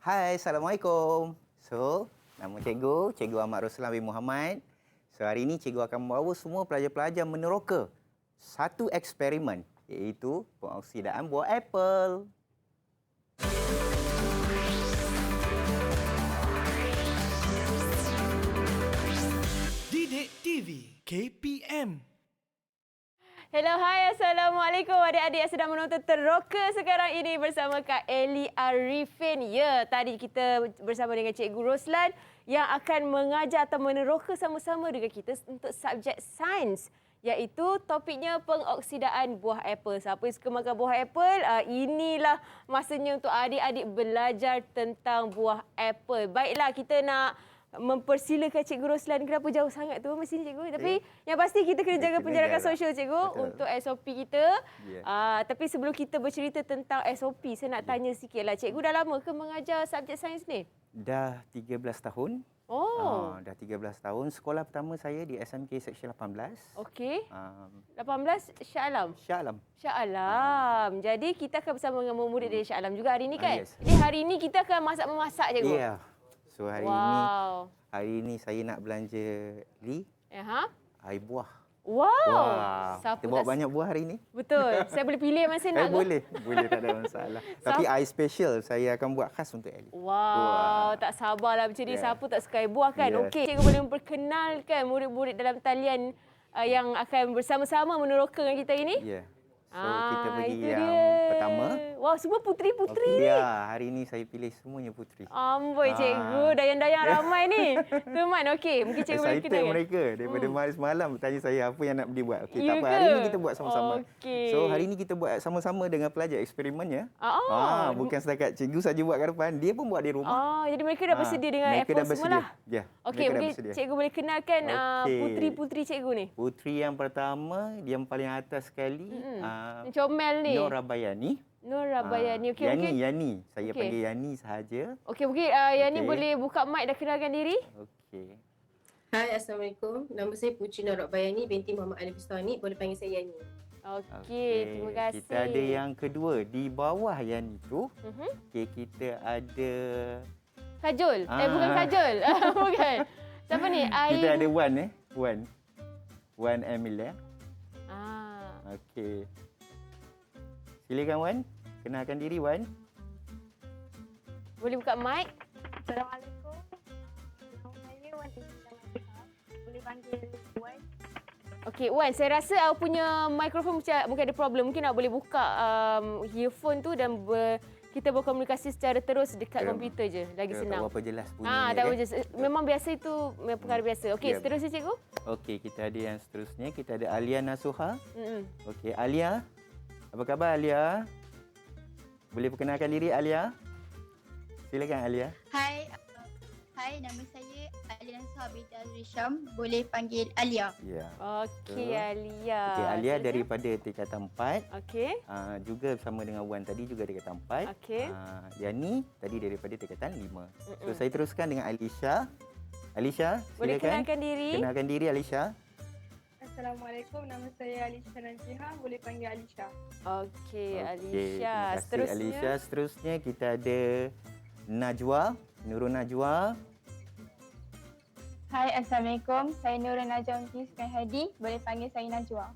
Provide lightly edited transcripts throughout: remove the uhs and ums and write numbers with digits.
Hai, Assalamualaikum. Nama Cikgu Ahmad Roslan bin Muhammad. Hari ini Cikgu akan membawa semua pelajar-pelajar meneroka satu eksperimen, iaitu pengoksidaan buah apel. Didik TV KPM. Hello, hai. Assalamualaikum adik-adik yang sedang menonton Teroka sekarang ini bersama Kak Eli Arifin. Ya, tadi kita bersama dengan Cikgu Roslan yang akan mengajar atau meneroka sama-sama dengan kita untuk subjek sains, iaitu topiknya pengoksidaan buah apel. Siapa yang suka makan buah apel, inilah masanya untuk adik-adik belajar tentang buah apel. Baiklah, kita nak mempersilakan Cikgu Roslan. Kenapa jauh sangat tu mesin Cikgu? Tapi yang pasti kita kena jaga penjarakan sosial Cikgu. Betul. Untuk SOP kita. Yeah. Tapi sebelum kita bercerita tentang SOP, saya nak tanya sikitlah. Cikgu dah lama ke mengajar subjek sains ni? Dah 13 tahun. Oh. Dah 13 tahun. Sekolah pertama saya di SMK Seksyen 18. Okey. 18 Shah Alam. Shah Alam. Shah Alam. Jadi kita akan bersama dengan murid dari Shah Alam juga hari ini kan? Yes. Jadi hari ini kita akan masak-memasak Cikgu. Ya. Yeah. So hari ini saya nak belanja air buah. Wow. Kita bawa banyak buah hari ini. Betul. Saya boleh pilih masa nak. Boleh, tak ada masalah. Tapi air special saya akan buat khas untuk Ellie. Wow, tak sabarlah macam ni. Siapa tak suka air buah kan? Okey, Cikgu boleh memperkenalkan murid-murid dalam talian yang akan bersama-sama meneroka dengan kita ini? Ya. So kita pergi yang pertama. Wow, semua puteri-puteri ni. Ya, hari ini saya pilih semuanya puteri. Amboi Cikgu, dayang-dayang ramai ni. Teman, okey. Mungkin Cikgu boleh kenalkan. mereka daripada semalam bertanya saya apa yang nak dibuat. Okey, tak apa. Hari ini kita buat sama-sama. Okay. So hari ini kita buat sama-sama dengan pelajar eksperimennya. Bukan setakat cikgu saja buat kat depan, dia pun buat di rumah. Jadi mereka dah bersedia dengan apple semualah. Ya. Okey, mungkin Cikgu boleh kenalkan puteri-puteri Cikgu ni. Puteri yang pertama, dia yang paling atas sekali. Comel ni. Nur Rabayani. Okey, Yani. Saya panggil Yani sahaja. Okey, mungkin Yani boleh buka mic dan kenalkan diri. Okey. Hai, Assalamualaikum. Nama saya Puteri Nur Rabayani binti Muhammad Ali Bustani. Boleh panggil saya Yani. Okey, terima kasih. Kita ada yang kedua. Di bawah Yani tu, kita ada Kajol. Bukan Kajol. Bukan. Siapa ni? Kita ada Wan Emilia. Okey. Silakan Wan, kenalkan diri Wan. Boleh buka mic? Assalamualaikum. Nama saya Wan Emilia. Boleh panggil Wan. Okey, Wan, saya rasa awak punya mikrofon mungkin ada problem. Mungkin awak boleh buka earphone tu dan kita berkomunikasi secara terus dekat komputer je. Lagi senang. Tak berapa jelas bunyinya. Tak berapa jelas. Memang biasa itu perkara biasa. Okey, seterusnya Cikgu. Okey, kita ada yang seterusnya. Kita ada Alia Nasuha. Okey, Alia. Apa khabar Alia? Boleh perkenalkan diri Alia? Silakan Alia. Hai, nama saya Alia Nasuha binti Azri Syam. Boleh panggil Alia. Ya. Okey, Alia. Okey, Alia daripada tingkatan 4. Okey. Juga bersama dengan Wan tadi juga tingkatan 4. Okey. Yani tadi daripada tingkatan 5. So saya teruskan dengan Alisha. Alisha, silakan. Boleh kenalkan diri. Kenalkan diri Alisha. Assalamualaikum, nama saya Alisha Nansiha, boleh panggil Alisha. Okey, Alisha. Terima kasih Alisha. Seterusnya kita ada Najwa, Nurul Najwa. Hai, Assalamualaikum. Saya Nurul Najwa Mukiskan Hadi. Boleh panggil saya Najwa.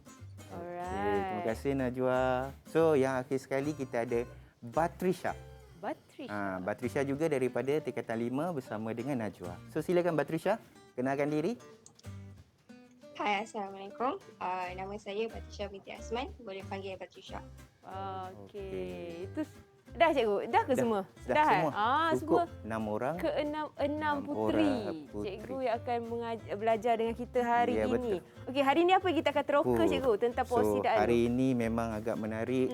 Alright. Terima kasih Najwa. So yang akhir sekali kita ada Batrisha. Batrisha juga daripada tingkatan 5 bersama dengan Najwa. So silakan Batrisha, kenalkan diri. Hai, Assalamualaikum. Nama saya Batrisha binti Asman. Boleh panggil Batrisha. Okey. Itu dah Cikgu? Dah ke semua? Dah semua. Semua 6 orang. Enam puteri. Cikgu yang akan belajar dengan kita hari ini. Okey, hari ini apa kita akan teroka Cikgu tentang pengoksidaan? Hari ini memang agak menarik.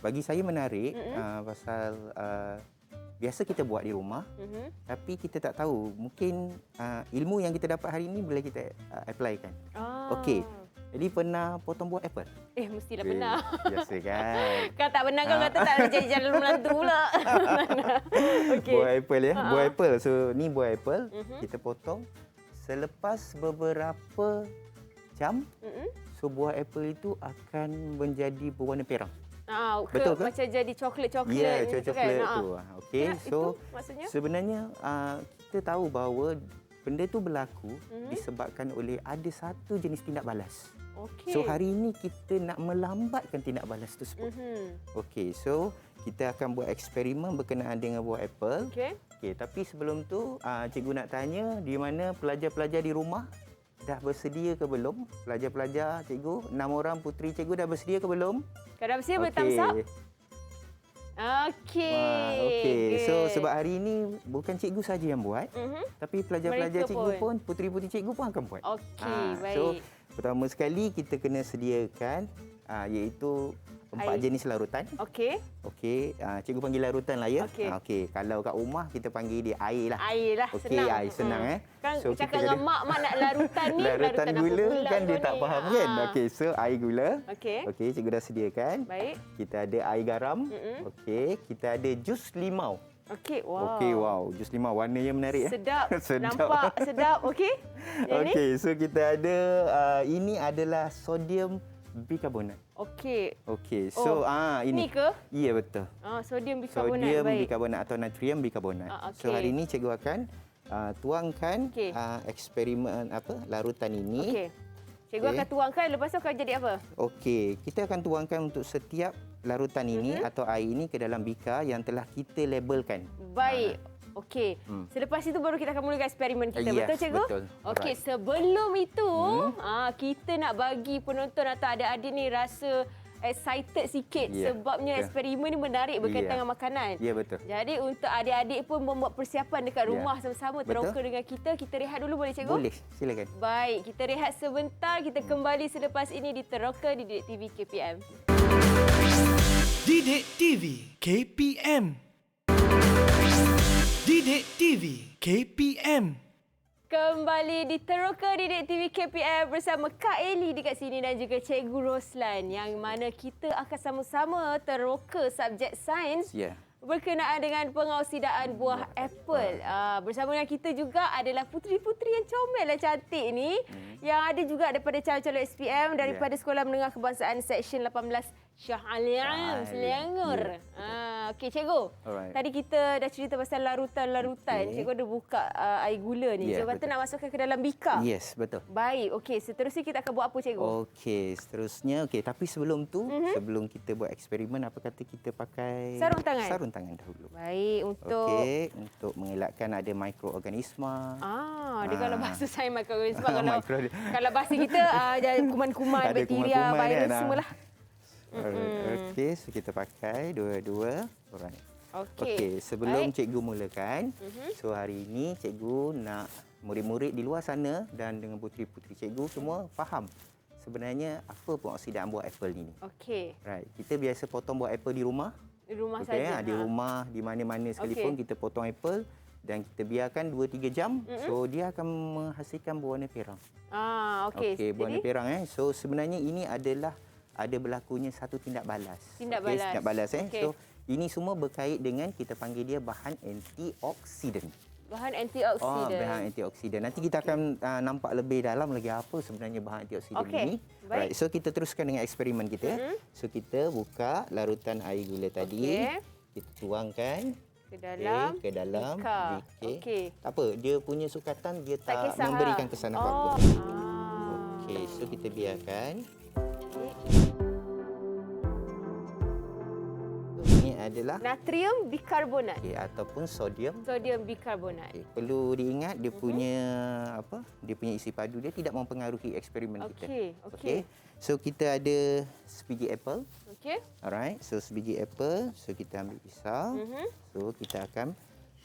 Bagi saya menarik pasal biasa kita buat di rumah, tapi kita tak tahu mungkin ilmu yang kita dapat hari ini boleh kita applykan. Okey. Jadi pernah potong buah apple? Mestilah pernah. Biasa kan. Kalau tak pernah kau kata tak ada jadi jalan menantu pula. Okay. Buah apple ya. Buah apple. So ni buah apple. Kita potong. Selepas beberapa jam, so buah apple itu akan menjadi berwarna perang. Betul ke? Macam jadi coklat-coklat Ya, gitu coklat kan? tu. Okey, Ya, so itu maksudnya? sebenarnya kita tahu bahawa benda tu berlaku disebabkan oleh ada satu jenis tindak balas. Okey. So hari ini kita nak melambatkan tindak balas tersebut. Okey, so kita akan buat eksperimen berkenaan dengan buah apple. Okey. Okey, tapi sebelum tu cikgu nak tanya di mana pelajar-pelajar di rumah dah bersedia ke belum? Pelajar-pelajar cikgu, 6 orang puteri cikgu dah bersedia ke belum? Kalau bersedia boleh thumbs up. Okey. Okey. So good. sebab hari ini bukan cikgu saja yang buat, tapi pelajar-pelajar Mereka cikgu pun. pun puteri-puteri cikgu pun akan buat. Okey, baik. So pertama sekali kita kena sediakan iaitu 4 Air. jenis larutan. Okey. Okey, cikgu panggil larutan lah ya. Okey. Okey, kalau kat rumah kita panggil dia air lah. Air lah, Okey, senang. air senang Kan So, cakap kita dengan kena- mak nak larutan ni, larutan apa gula pula kan dia kau tak ni? faham kan. Okey, so air gula. Okey. Okey, cikgu dah sediakan. Baik. Kita ada air garam. Okey, kita ada jus limau. Okey, wow. Okey, wow. Jus limau warnanya menarik. Sedap. Sedap. Nampak sedap. Okey. Yang ni? Okey, so kita ada ini adalah sodium bikarbonat. Okey. Okey, so ini. Ni ke? Ya, betul. Sodium bikarbonat. Sodium Baik. bikarbonat atau natrium bikarbonat. Okey. So hari ini cikgu akan tuangkan Okey. eksperimen larutan ini. Okey. Cikgu Okey. akan tuangkan, lepas tu akan jadi apa? Okey, kita akan tuangkan untuk setiap larutan ini atau air ini ke dalam bikar yang telah kita labelkan. Baik. Okey. Selepas itu baru kita akan mulakan eksperimen kita. Yes, betul cikgu? betul. Okey, Alright. sebelum itu kita nak bagi penonton atau adik-adik ni rasa excited sikit sebabnya eksperimen ni menarik berkaitan dengan makanan. Ya, betul. Jadi untuk adik-adik pun membuat persiapan dekat Ya. rumah sama-sama Betul. teroka dengan kita. Kita rehat dulu boleh cikgu? Boleh, silakan. Baik, kita rehat sebentar. Kita kembali selepas ini di Teroka di Didik TV KPM. Didik TV KPM. Didik TV KPM. Kembali di Teroka Didik TV KPM bersama Kak Eli dekat sini dan juga Cikgu Roslan yang mana kita akan sama-sama teroka subjek sains Ya. berkenaan dengan pengausidaan buah apple. Bersama dengan kita juga adalah puteri-puteri yang comel dan cantik ni yang ada juga daripada calon-calon SPM daripada Sekolah Menengah Kebangsaan Seksyen 18 Shah Alam, Selangor. Okey cikgu. Alright. Tadi kita dah cerita pasal larutan-larutan. Okey. Cikgu ada buka air gula ni. Ya, Cikgu kata betul. nak masukkan ke dalam bikar. Yes, betul. Baik, okey. Seterusnya kita akan buat apa cikgu? Okey, seterusnya tapi sebelum tu, sebelum kita buat eksperimen apa kata kita pakai Sarung tangan? Sarung tangan dahulu. Baik, untuk Okey, untuk mengelakkan ada mikroorganisma. dia kalau bahasa saya mikroorganisma kalau Mikro- kalau bahasa kita ada kuman-kuman, Ada bakteria, kuman-kuman virus kan, semualah. Alright. Okey, so kita pakai dua-dua. Alright. Okey. Okey, sebelum Baik. cikgu mulakan, so hari ini cikgu nak murid-murid di luar sana dan dengan puteri-puteri cikgu semua faham sebenarnya apa pengoksidaan buah apple ini. Okey. Right. Kita biasa potong buah apple di rumah. Di rumah Okey, saja. di rumah, di mana-mana sekalipun kita potong apple dan kita biarkan 2-3 jam. So dia akan menghasilkan berwarna perang. Okey. Okey, berwarna Jadi, perang So sebenarnya ini adalah ada berlakunya satu tindak balas. Tindak Okey, balas. tindak balas Okey. So ini semua berkait dengan kita panggil dia bahan antioksidan. bahan antioksidan. Bahan antioksidan. Nanti kita akan nampak lebih dalam lagi apa sebenarnya bahan antioksidan Okey, ini. baik. Right. So kita teruskan dengan eksperimen kita. So kita buka larutan air gula tadi. Okey. Kita tuangkan Ke dalam. ke dalam bikar. Okey. Tak apa, dia punya sukatan dia Tak tak, kisah. memberikan kesan apa-apa. Okey, so kita biarkan. Ini adalah Natrium bikarbonat. ataupun sodium. Sodium bikarbonat. Perlu diingat dia punya Dia punya isi padu dia tidak mempengaruhi eksperimen kita. Okey. So kita ada sebiji apple. Okey. Alright, so sebiji apple. So kita ambil pisau. So kita akan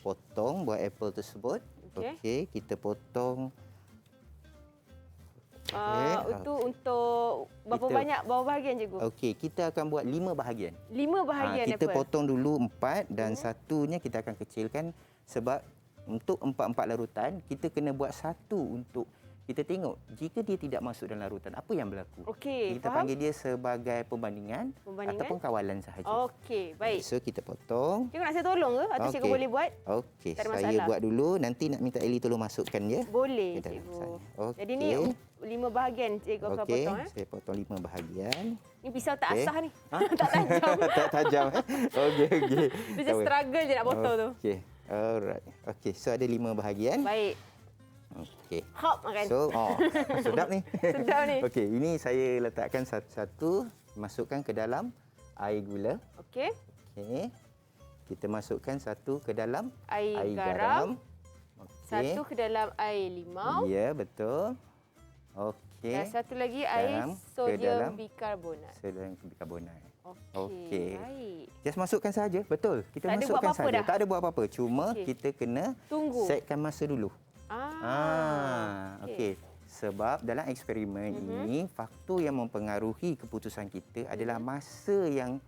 potong buah apple tersebut. Okey. Okey, kita potong. Itu untuk berapa banyak bahagian cikgu? Okey, kita akan buat 5 bahagian. 5 bahagian Kita apple. potong dulu 4 dan satunya kita akan kecilkan sebab untuk 4 larutan kita kena buat satu untuk kita tengok jika dia tidak masuk dalam larutan, apa yang berlaku. Okey, Kita faham? panggil dia sebagai pembandingan ataupun kawalan sahaja. Okey, baik. So kita potong. Cikgu nak saya tolong ke atau cikgu Okey. boleh buat? Okey, Tak ada saya masalah. buat dulu. Nanti nak minta Ellie tolong masukkan ya. Boleh, ke dalam cikgu. sana. Okey. Jadi ni 5 bahagian cikgu akan Okey, potong. saya potong 5 bahagian. Ni pisau tak Okey. asah ni. Tak tajam. Tak tajam. Okey, okey. Dia just struggle je nak potong tu. Okey. Alright. Okey, so ada 5 bahagian. Baik. Okey. Hop makan. So, sedap ni. Sedap ni. Okey, ini saya letakkan satu-satu, masukkan ke dalam air gula. Okey. Okey. Kita masukkan satu ke dalam Air air garam. Okey. Satu ke dalam air limau. Ya, betul. Okey. Dan satu lagi air Garam ke sodium dalam bikarbonat. Sodium bikarbonat. Okey. Okey. Baik. Just masukkan saja, betul. Kita Tak ada buat masukkan apa-apa saja. dah? Tak ada buat apa-apa. Cuma Okey. kita kena Tunggu. setkan masa dulu. Okey. Sebab dalam eksperimen ini, faktor yang mempengaruhi keputusan kita adalah masa yang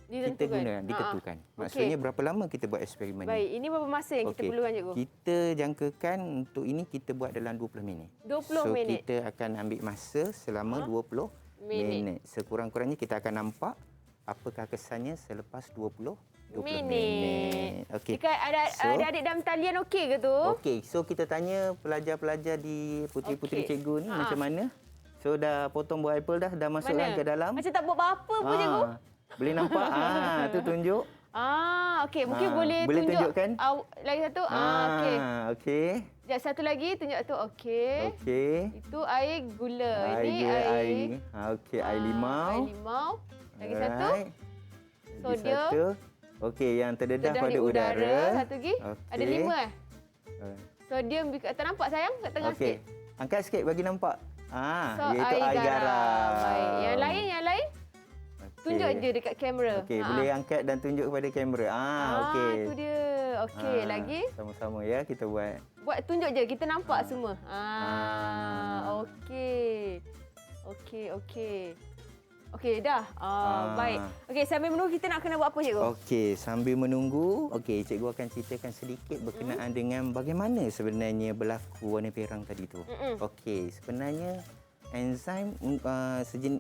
kita guna, ditentukan. Maksudnya berapa lama kita buat eksperimen Baik, ni. ini berapa masa yang kita Okey. perlukan cikgu? Kita jangkakan untuk ini kita buat dalam 20 minit. 20 minit. So kita akan ambil masa selama 20 minit. Sekurang-kurangnya kita akan nampak apakah kesannya selepas 20 minit. Okey. Jika ada So- adik-adik dalam talian okey ke tu? Okey, so kita tanya pelajar-pelajar di puteri-puteri Okey. cikgu ni macam mana? So dah potong buah apple dah masukkan Mana? ke dalam. Macam tak buat apa-apa pun cikgu. Boleh nampak? tu tunjuk. Okey, mungkin boleh tunjukkan? lagi satu. Okey. Okey. Sekejap, satu lagi tunjuk tu. Okey. Okey. Itu air gula. Ini air. Okey, air limau. Air limau. Lagi satu. Alright. Lagi Sodium. satu. Okey, yang terdedah Dedah pada di udara. Satu lagi. Okey. Ada 5 Alright. Sodium tak nampak sayang kat tengah Okey. sikit. Angkat sikit bagi nampak. So, iaitu air garam. Baik. Yang lain. Okey. Tunjuk je dekat kamera. Okey, boleh angkat dan tunjuk kepada kamera. Okey. Itu dia. Okey, lagi. Sama-sama ya kita buat. Buat tunjuk je, kita nampak semua. Okey. Okey, dah. Baik. Okey, sambil menunggu kita nak kena buat apa cikgu? Okey, sambil menunggu, cikgu akan ceritakan sedikit berkenaan dengan bagaimana sebenarnya berlaku warna perang tadi tu. Okey, sebenarnya enzim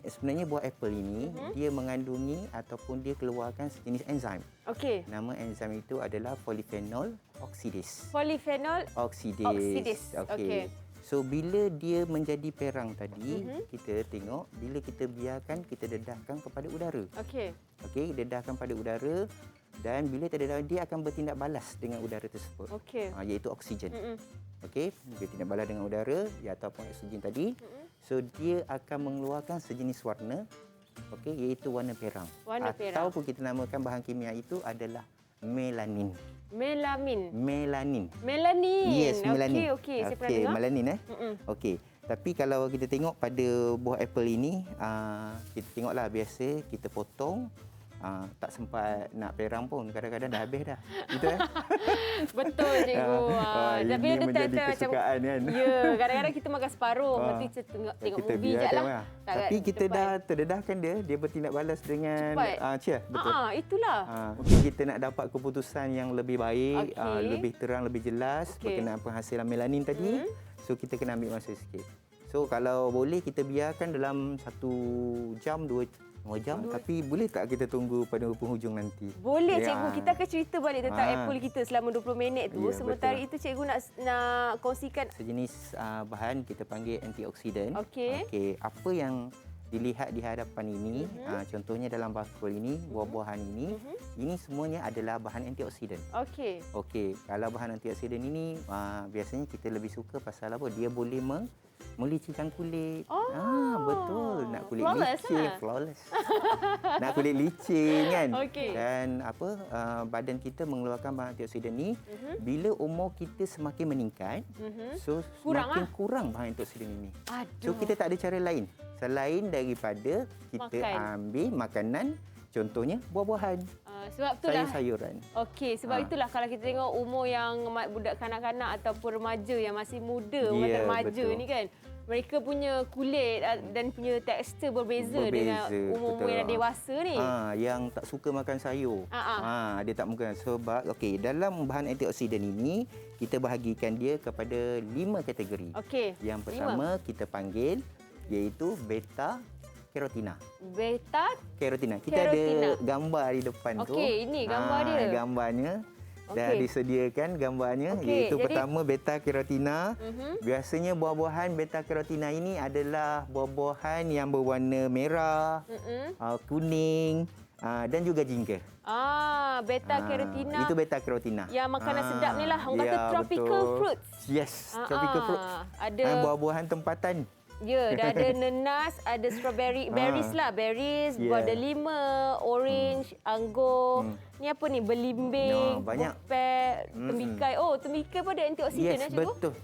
sebenarnya buah apple ini dia mengandungi ataupun dia keluarkan sejenis enzim. Okey. Nama enzim itu adalah polyphenol oxidase. Polyphenol oxidase. Okey. So bila dia menjadi perang tadi, kita tengok bila kita biarkan, kita dedahkan kepada udara. Okey. Okey, dedahkan pada udara dan bila terdedah dia akan bertindak balas dengan udara tersebut. Okey. Iaitu oksigen. Okey, dia bertindak balas dengan udara ataupun oksigen tadi. So dia akan mengeluarkan sejenis warna, okey, iaitu warna perang. Warna perang. Ataupun kita namakan bahan kimia itu adalah melanin. Melanin. Melanin. Yes, melanin. Okey, saya pernah Okey, dengar. melanin Okey. Tapi kalau kita tengok pada buah apple ini, kita tengoklah biasa kita potong, tak sempat nak perang pun, kadang-kadang dah habis dah. Gitu Betul cikgu. Tapi ini ada menjadi macam kesukaan kan. ya, kadang-kadang kita makan separuh, lepas tu kita tengok Kita movie jap biarkan lah. Tapi kita dah terdedahkan dia bertindak balas dengan Cepat. betul. Itulah. Mungkin kita nak dapat keputusan yang lebih baik, Okey. lebih terang, lebih jelas berkenaan penghasilan melanin tadi. So kita kena ambil masa sikit. So kalau boleh kita biarkan dalam 1 jam, 2 jam, tapi boleh tak kita tunggu pada penghujung nanti? Boleh Ya. cikgu, kita akan cerita balik tentang apple kita selama 20 minit tu. Ya, Sementara betul. itu cikgu nak kongsikan. Sejenis bahan kita panggil antioksidan. Okey. Okey, apa yang dilihat di hadapan ini, contohnya dalam bakul ini, buah-buahan ini, ini semuanya adalah bahan antioksidan. Okey. Okey, kalau bahan antioksidan ini biasanya kita lebih suka pasal apa? Dia boleh melicikan kulit. Betul. Nak kulit Flawless licin, lah. flawless. Nak kulit licin kan? Okey. Dan badan kita mengeluarkan bahan antioksidan ni bila umur kita semakin meningkat, so semakin kurang bahan antioksidan ini. So kita tak ada cara lain selain daripada kita ambil makanan, contohnya buah-buahan, Sebab itulah. sayur-sayuran. Okey, sebab itulah kalau kita tengok umur yang budak kanak-kanak ataupun remaja yang masih muda, Ya, remaja betul. ni kan, mereka punya kulit dan punya tekstur berbeza dengan umur-umur betul. yang dewasa ni. Yang tak suka makan sayur. Dia tak makan sebab dalam bahan antioksidan ini kita bahagikan dia kepada 5 kategori. Okey. Yang pertama kita panggil iaitu beta carotina. Beta Carotina. Kita Carotina. ada gambar di depan tu. Okey, ini gambar dia. Gambarnya dah Okey. disediakan gambarnya Okey, iaitu jadi- pertama beta carotina. Biasanya buah-buahan beta carotina ini adalah buah-buahan yang berwarna merah, kuning dan juga jingga. Beta carotina. Itu beta carotina. Yang makanan sedap ni lah. Orang kata tropical betul. fruits. Yes, tropical fruits. Ada Buah-buahan tempatan. Ya, dah ada nenas, ada strawberry, berries lah, berries, buah delima, orange, anggur. Ni apa ni? Belimbing, banyak. buah tembikai. Oh, tembikai pun ada antioksidan Yes, cikgu? betul.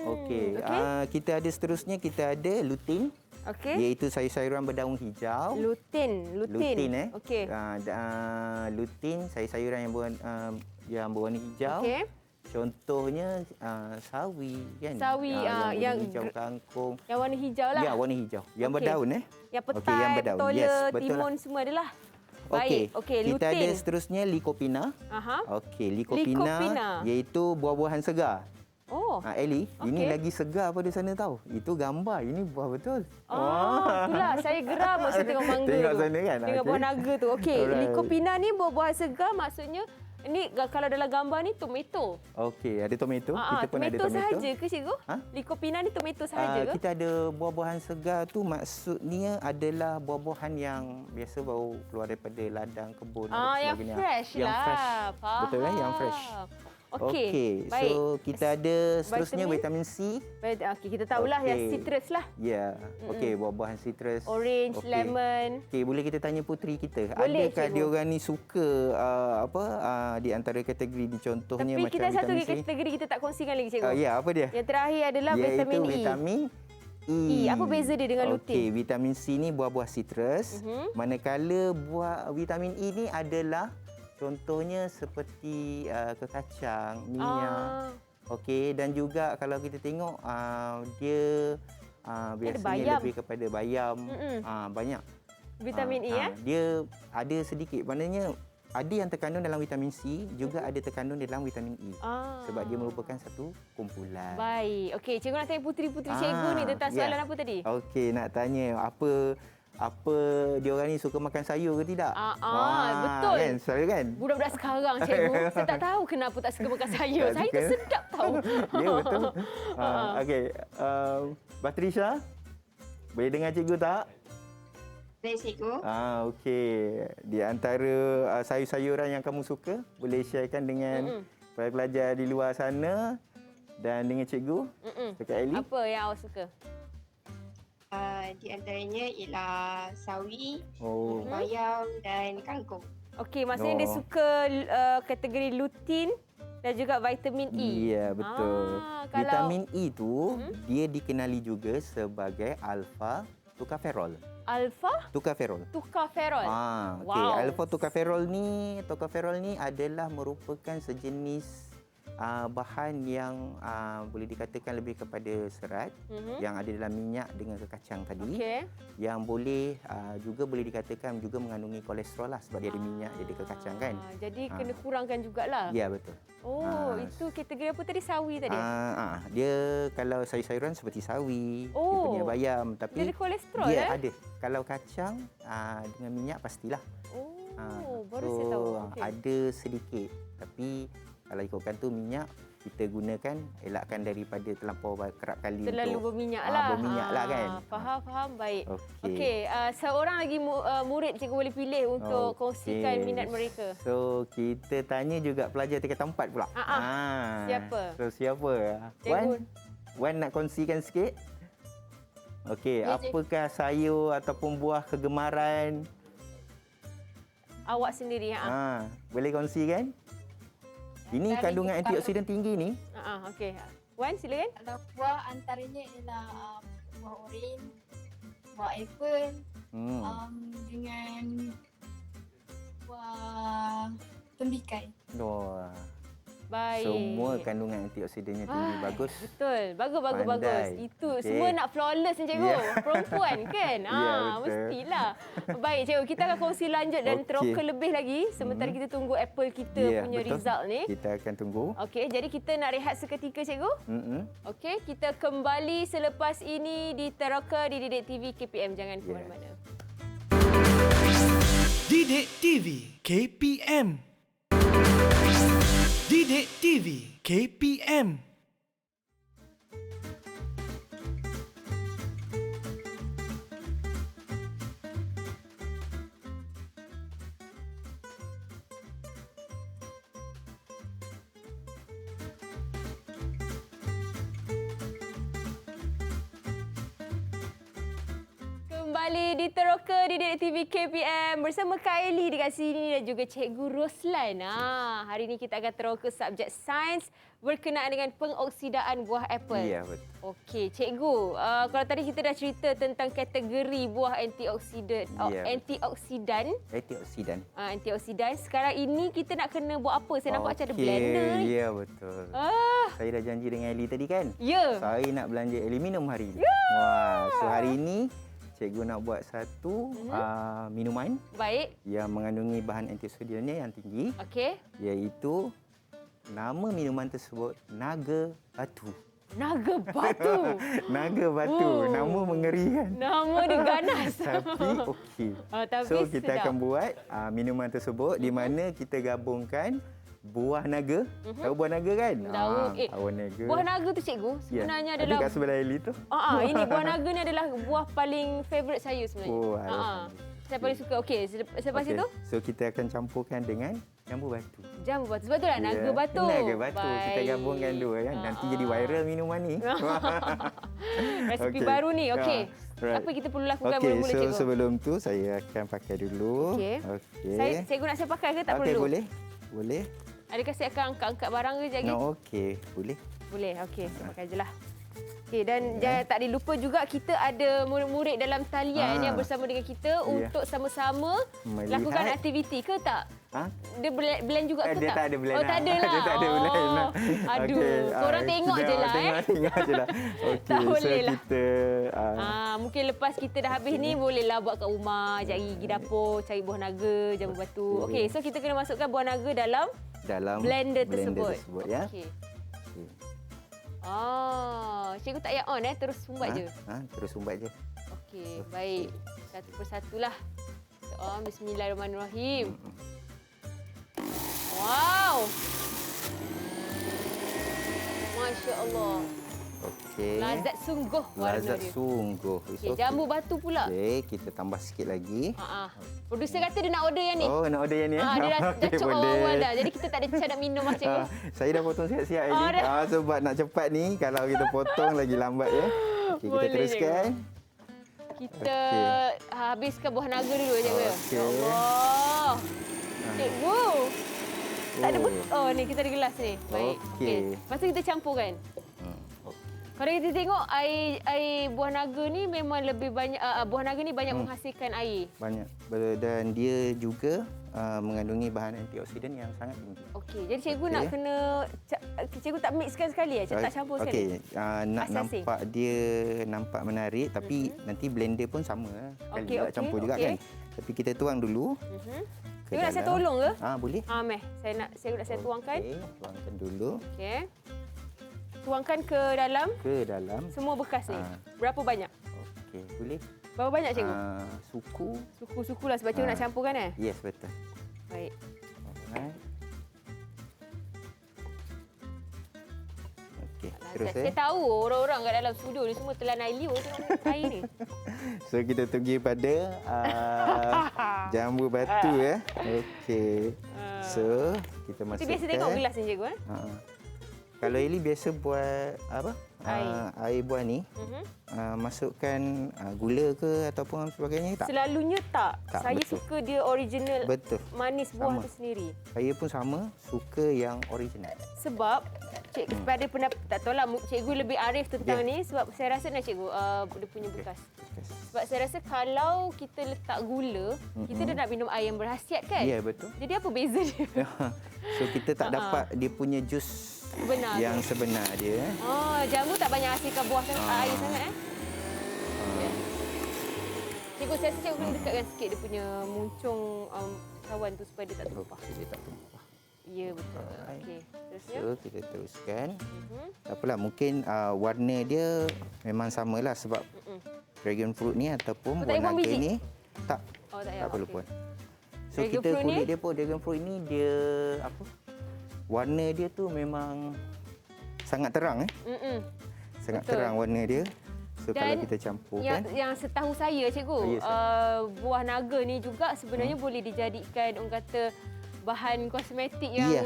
Okey. Kita ada seterusnya kita ada lutein. Okey. Iaitu sayur-sayuran berdaun hijau. Lutein. Lutein Okey. Lutein sayur-sayuran yang berwarna hijau. Okey. Contohnya sawi kan. Sawi, yang hijau kangkung. Yang warna hijau lah. Ya, warna hijau. Yang Okey. berdaun Yang Okey, petai, yang berdaun. petola, Yes, betul timun lah. semua adalah. Okey. Baik. Okey, Kita ada lutein. seterusnya lycopena. Aha. Okey, Lycopena. lycopena iaitu buah-buahan segar. Oh. Ellie, ini Okey. lagi segar pada sana tahu. Itu gambar, ini buah betul. Itulah saya geram masa tengok mangga Tengok tu. sana kan? Tengok Okey. buah naga tu. Okey, Alright. lycopena ni buah-buahan segar maksudnya ini kalau dalam gambar ni tomato. Okey, ada tomato. Kita pun ada tomato tomato. sahaja ke cikgu? Lycopena ni tomato sahaja ke? Kita ada buah-buahan segar tu maksudnya adalah buah-buahan yang biasa baru keluar daripada ladang kebun. dan Yang sebagainya. fresh Yang lah. fresh. Faham. Betul kan? Yang fresh. Okey, baik. So kita ada seterusnya vitamin C. Baik, okey, kita tahulah yang Okey. citrus lah. Ya. Okey, buah-buahan citrus. Orange, Okey. lemon. Okey, boleh kita tanya puteri kita. Boleh, Adakah cikgu. dia orang ni suka di antara kategori ni contohnya Tapi macam kita satu vitamin C? kategori kita tak kongsikan lagi cikgu. Ya, apa dia? Yang terakhir adalah Iaitu vitamin E. vitamin E. Apa beza dia dengan lutein? Okey, vitamin C ni buah-buah citrus. Manakala vitamin E ni adalah contohnya seperti kekacang, minyak. Okey, dan juga kalau kita tengok dia biasanya bayam. lebih kepada bayam. Banyak. Vitamin E ya. Dia ada sedikit. Maknanya ada yang terkandung dalam vitamin C, juga ada terkandung dalam vitamin E. Sebab dia merupakan satu kumpulan. Baik. Okey, cikgu nak tanya puteri-puteri cikgu ni tentang soalan apa tadi? Okey, nak tanya apa dia orang ni suka makan sayur ke tidak? Betul. Kan, selalu kan? Budak-budak sekarang cikgu, saya tak tahu kenapa tak suka makan sayur. Tak Saya tu suka? sedap tahu. Ya, betul. Okey, Batrisha, boleh dengar cikgu tak? Baik, cikgu. Okey. Di antara sayur-sayuran yang kamu suka, boleh sharekan dengan pelajar-pelajar di luar sana dan dengan cikgu. Dekat Ellie. Apa yang awak suka? Di antaranya ialah sawi, Oh. bayam dan kangkung. Okey, maksudnya dia suka kategori lutein dan juga vitamin E. Ya, betul. Kalau Vitamin E tu dia dikenali juga sebagai alpha tocopherol. alfa Tocopherol. tocopherol. Okey, Wow. alpha tocopherol ni adalah merupakan sejenis bahan yang boleh dikatakan lebih kepada serat yang ada dalam minyak dengan kekacang tadi. Okey. Yang boleh juga boleh dikatakan juga mengandungi kolesterol lah sebab dia ada minyak, dia ada kekacang kan. Jadi kena kurangkan jugalah. Ya, betul. Itu kategori apa tadi? Sawi tadi? Dia kalau sayur-sayuran seperti sawi, dia Oh. punya bayam, Dia tapi ada kolesterol dia ada. Kalau kacang dengan minyak pastilah. Baru saya tahu. Okey. Ada sedikit, tapi kalau ikutkan tu minyak kita gunakan, elakkan daripada terlampau kerap kali Terlalu untuk berminyak lah. berminyak lah kan. Faham. Baik. Okey. Okey, seorang lagi murid cikgu boleh pilih untuk kongsikan minat mereka. So, kita tanya juga pelajar tingkatan 4 pula. Siapa? So, siapa? Cikgu. Wan nak kongsikan sikit? Okey, Ya, cikgu. apakah sayur ataupun buah kegemaran? Awak sendiri. Boleh kongsikan? Ini Dari kandungan kita- antioksidan tinggi ni. Okey. Wan, silakan. Kalau buah antaranya ialah buah oren, buah apple, dengan buah tembikai. Wah. Baik. Semua kandungan antioksidannya tinggi. Bagus. Betul. Bagus. Pandai. Itu Okey. semua nak flawless ni cikgu. Ya. Perempuan kan? Ya, betul. Mestilah. Baik cikgu, kita akan kongsi lanjut dan Okey. teroka lebih lagi sementara kita tunggu Apple kita Ya, punya betul. result ni. Kita akan tunggu. Okey, jadi kita nak rehat seketika cikgu. Okey, kita kembali selepas ini di Teroka di Didik TV KPM. Jangan ke mana-mana. Didik TV KPM. Didik TV KPM. Kembali di Teroka di Didik TV KPM bersama Kak Eli dekat sini dan juga Cikgu Roslan. Hari ini kita akan teroka subjek sains berkenaan dengan pengoksidaan buah apple. Ya, betul. Okey, Cikgu, kalau tadi kita dah cerita tentang kategori buah antioksidan, Ya. antioksidan. Antioksidan. Sekarang ini kita nak kena buat apa? Saya nampak macam ada blender ni. Ya, betul. Ah, Saya dah janji dengan Eli tadi kan? ya. Saya nak belanja aluminium hari ini. Wah, so hari ini cikgu nak buat satu minuman Baik. yang mengandungi bahan antioksidannya yang tinggi, Okey. iaitu nama minuman tersebut Naga Batu. Naga batu. Naga Batu. Oh. Nama mengerikan. Nama dia ganas. Tapi okey. Tapi So kita sedap. akan buat minuman tersebut di mana kita gabungkan buah naga. Tahu buah naga kan? Tahu. Buah naga. Buah naga tu cikgu sebenarnya Ada adalah kat sebelah Eli tu. ini buah naga ni adalah buah paling favourite saya sebenarnya. Oh, Saya paling suka. Okey, selepas Okey. itu So kita akan campurkan dengan jambu batu. jambu batu. Sebab tu lah naga Ya, batu. Naga batu. Kita Baik. gabungkan dua kan. Nanti jadi viral minuman ni. Resepi Okey. baru ni. Okey. Right. Apa kita perlu lakukan Okey, mula-mula so cikgu? sebelum tu saya akan pakai dulu. Okey. Okey. Cikgu nak saya pakai ke tak Okey, perlu? boleh. Boleh. Adakah saya akan angkat-angkat barang ke sekejap lagi? No, okey. Boleh. Boleh. Okey, saya pakai je lah. Okey, dan jangan tak dilupa juga kita ada murid-murid dalam talian yang bersama dengan kita untuk sama-sama Melihat. lakukan aktiviti ke tak? Ha? Dia blend juga ke Dia tak? tak ada blend Oh, tak ada lah. Dia tak ada blend lah. Aduh, korang tengok je lah Tengok je lah. Okey, Tak so boleh lah. kita Mungkin lepas kita dah habis ni bolehlah buat kat rumah, cari pergi dapur, cari buah naga, jambu batu. Okey, so kita kena masukkan buah naga dalam dalam blender tersebut. Ya. Okey. Okey. Cikgu tak payah on terus sumbat je. Terus sumbat je. Okey, baik. Satu persatulah. Bismillahirrahmanirrahim. Wow. Masya Allah. Okey. Lazat sungguh warna Lazat dia. sungguh. Okey, jambu batu pula. Okey, kita tambah sikit lagi. Producer kata dia nak order yang ni. Oh, nak order yang ni? Dia dah Okey, cok boleh. awal-awal dah. Jadi kita tak ada cara nak minum lah cikgu. Saya dah potong siap-siap Oh, lagi. dah. Sebab nak cepat ni, kalau kita potong lagi lambat ya. Okey, kita Boleh, teruskan. Kita habiskan buah naga dulu cikgu. Okey. Ya Allah. Cikgu. Tak ada Oh, ni kita ada gelas ni. Baik. Okey. Lepas tu kita campurkan. Kalau kita tengok air buah naga ni memang lebih banyak buah naga ni banyak menghasilkan air. Banyak. Dan dia juga mengandungi bahan antioksidan yang sangat tinggi. Okey, jadi cikgu nak kena cikgu tak mixkan sekali tak campur sekali. Okey, nak Asasi. nampak dia nampak menarik tapi nanti blender pun sama kali Okey, tak campur juga okey. kan. Tapi kita tuang dulu. Cikgu nak saya tolong ke? Boleh. Meh. Cikgu nak saya tuangkan. Okey, tuangkan dulu Okey. Tuangkan ke dalam semua bekas ni. Berapa banyak? Okey, boleh. Berapa banyak cikgu? Suku. Suku-suku lah sebab cikgu nak campurkan Yes, betul. Baik. Alright. Okey, terus Saya tahu orang-orang kat dalam studio ni semua telan air liur tengok air ni. So kita tunggu pada jambu batu ya. Okey. So kita masukkan. Kita biasa tengok gelas ni cikgu Kalau Eli biasa buat apa? Air buah ni, masukkan gula ke ataupun sebagainya tak? Selalunya tak. Tak, Saya betul. suka dia original Betul. manis buah Sama. tu sendiri. Saya pun sama, suka yang original. Sebab pada pendapat tak tahulah cikgu lebih arif tentang Ya. ni sebab saya rasa cikgu dia punya bekas. Yes. Sebab saya rasa kalau kita letak gula, kita dah nak minum air yang berhasiat kan? Ya, betul. Jadi apa beza dia? So kita tak dapat dia punya jus Benar. yang sebenar dia. Oh, jambu tak banyak hasilkan buah sangat, air sangat Ya. Cikgu, saya rasa cikgu boleh dekatkan sikit dia punya muncung cawan tu supaya dia tak tumpah. Dia tak tumpah. Ya, betul. Alright. Okey. Terusnya. So kita teruskan. Mhm. Tak apalah, mungkin warna dia memang samalah sebab dragon fruit ni ataupun Oh, tak buah payah buang naga biji? ni tak Oh, tak tak perlu okey. puan. So Dragon kita fruit ni? kulit dia pun dragon fruit ni dia apa? Warna dia tu memang sangat terang Mm-mm. Sangat Betul. terang warna dia. So Dan kalau kita campur Yang, kan. yang setahu saya, cikgu, Ya, buah naga ni juga sebenarnya boleh dijadikan orang kata bahan kosmetik yang Ya.